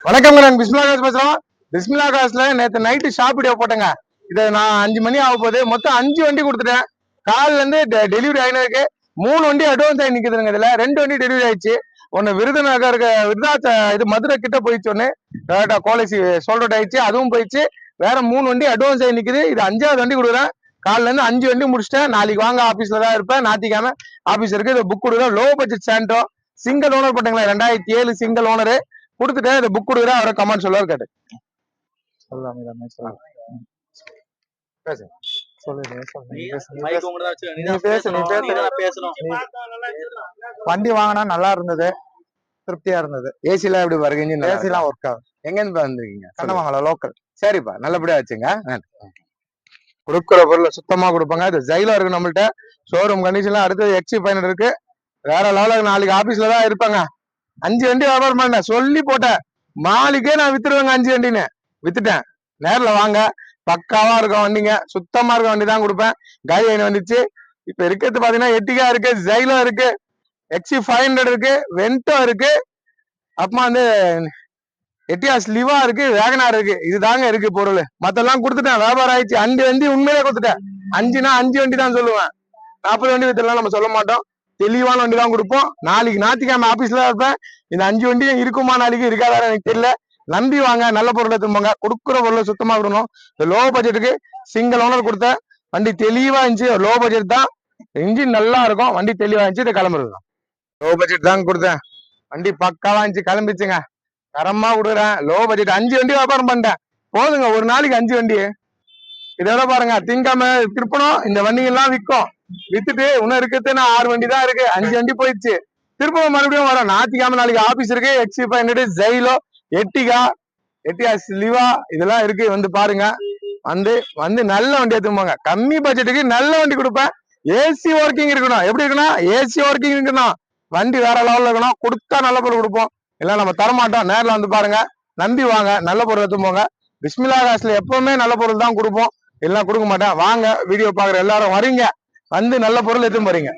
வணக்கம், நான் பிஸ்மிலா காசு பேசுறோம். பிஸ்மிலா காசுல நேற்று நைட்டு ஷாப் வீடியோ போட்டேங்க. இதை நான் 5 மணி ஆக போகுது. மொத்தம் 5 வண்டி கொடுத்துட்டேன். காலில இருந்து டெலிவரி ஆயினருக்கு 3 வண்டி அட்வான்ஸ் ஆகி நிக்குதுங்க. இதுல 2 வண்டி டெலிவரி ஆயிடுச்சு. ஒன்னு விருதுநகர் இது மதுரை கிட்ட போயிடுச்சு. ஒன்னு கோலசி சோல்ட் ஆயிடுச்சு, அதுவும் போயிடுச்சு. வேற 3 வண்டி அட்வான்ஸ் ஆகி நிக்குது. இது 5வது வண்டி கொடுக்குறேன். காலில இருந்து 5 வண்டி முடிச்சிட்டேன். நாளைக்கு வாங்க, ஆபீஸ்ல தான் இருப்பேன். ஞாயிற்றுக்கிழமை ஆபீஸ் இருக்கு. இதை புக் கொடுக்குறேன். Low budget Sandow single owner போட்டீங்களா, 2007 சிங்கிள் ஓனரு கொடுத்துட்டேன். இந்த புக் கொடுக்குறேன். அவரை கமெண்ட் சொல்லுவார் கேட்டு வண்டி வாங்கினா நல்லா இருந்தது, திருப்தியா இருந்தது. ஏசி எல்லாம் எப்படி பாருங்க? ஏசி எல்லாம் ஒர்க் ஆகும். எங்க இருந்து வந்திருக்கீங்க? கண்ணமங்கலம் லோக்கல். சரிப்பா, நல்லபடியா வச்சுங்க. கொடுக்குற பொருள் சுத்தமா கொடுப்பாங்க. இது ஜெயிலா இருக்கு நம்மள்ட்ட. ஷோரூம் கண்டிஷன்ல அடுத்தது எக்ஸி பயணம் இருக்கு. வேற லெவலுக்கு நாளைக்கு ஆபீஸ்ல தான் இருப்பாங்க. 5 வண்டி வியாபாரம் பண்ண சொல்லி போட்டேன். மாலிக்கே நான் வித்துருவேங்க. 5 வண்டின்னு வித்துட்டேன். நேர்ல வாங்க, பக்காவா இருக்கும் வண்டிங்க. சுத்தமா இருக்க வண்டி தான் கொடுப்பேன். காய் வந்துச்சு. இப்ப இருக்கிறது பாத்தீங்கன்னா எட்டிகா இருக்கு, ஜெயிலோ இருக்கு, எக்ஸி 500 இருக்கு, வென்டோ இருக்கு, அப்புறமா எட்டியாஸ் லிவா இருக்கு, வேகனார் இருக்கு. இதுதாங்க இருக்கு பொருள். மத்தெல்லாம் கொடுத்துட்டேன். வியாபாரம் ஆயிடுச்சு. 5 வண்டி உண்மையிலே கொடுத்துட்டேன். 5னா 5 வண்டி தான் சொல்லுவேன். 40 வண்டி வித்துலாம் நம்ம சொல்ல மாட்டோம். தெளிவான வண்டி தான் கொடுப்போம். நாளைக்கு ஞாயிற்றுக்கிழமை ஆபீஸ்ல தான் இருப்பேன். இந்த 5 வண்டியும் இருக்குமா, நாளைக்கு இருக்காதா எனக்கு தெரியல. நம்பி வாங்க, நல்ல பொருளை திரும்புங்க. கொடுக்குற பொருளை சுத்தமா கொடுக்கணும். இந்த லோ பட்ஜெட்டுக்கு சிங்கிள் ஓனர் கொடுத்த வண்டி தெளிவா இருந்துச்சு. லோ பட்ஜெட் தான், இன்ஜின் நல்லா இருக்கும், வண்டி தெளிவா இருந்துச்சு. இதை கிளம்புறது லோ பட்ஜெட் தான் கொடுத்தேன். வண்டி பக்காவா இருந்துச்சு, கிளம்பிச்சுங்க. தரமா கொடுக்குறேன். லோ பட்ஜெட் 5 வண்டி வியாபாரம் பண்ணிட்டேன். போதுங்க, ஒரு நாளைக்கு 5 வண்டி. இதோட பாருங்க, திங்காம திருப்பணும். இந்த வண்டிங்க எல்லாம் விற்கும். வித்துட்டு இன்னும் இருக்கிறது நான் 6 வண்டி தான் இருக்கு. 5 வண்டி போயிடுச்சு. திருப்பவும் மறுபடியும் வரும். ஞாயிற்றுக்கிழமை நாளைக்கு ஆபீஸ் இருக்கு. எக்ஸி 500, ஜெயிலோ, எட்டிகா, எட்டியாஸ் லிவா இதெல்லாம் இருக்கு. வந்து பாருங்க. வந்து நல்ல வண்டியை திரும்புங்க. கம்மி பட்ஜெட்டுக்கு நல்ல வண்டி கொடுப்பேன். ஏசி ஒர்க்கிங் இருக்கணும். எப்படி இருக்கணும்? ஏசி ஒர்க்கிங் இருக்கணும். வண்டி வேற லெவல்ல இருக்கணும். கொடுத்தா நல்ல பொருள் கொடுப்போம். இல்ல நம்ம தரமாட்டோம். நேரில் வந்து பாருங்க, நம்பி வாங்க, நல்ல பொருள் எடுத்துப்போங்க. பிஸ்மிலா காசுல எப்பவுமே நல்ல பொருள் தான் கொடுப்போம். எல்லாம் கொடுக்க மாட்டேன். வாங்க, வீடியோ பாக்குற எல்லாரும் வரீங்க, வந்து நல்ல பொருள் எடுத்து போறீங்க.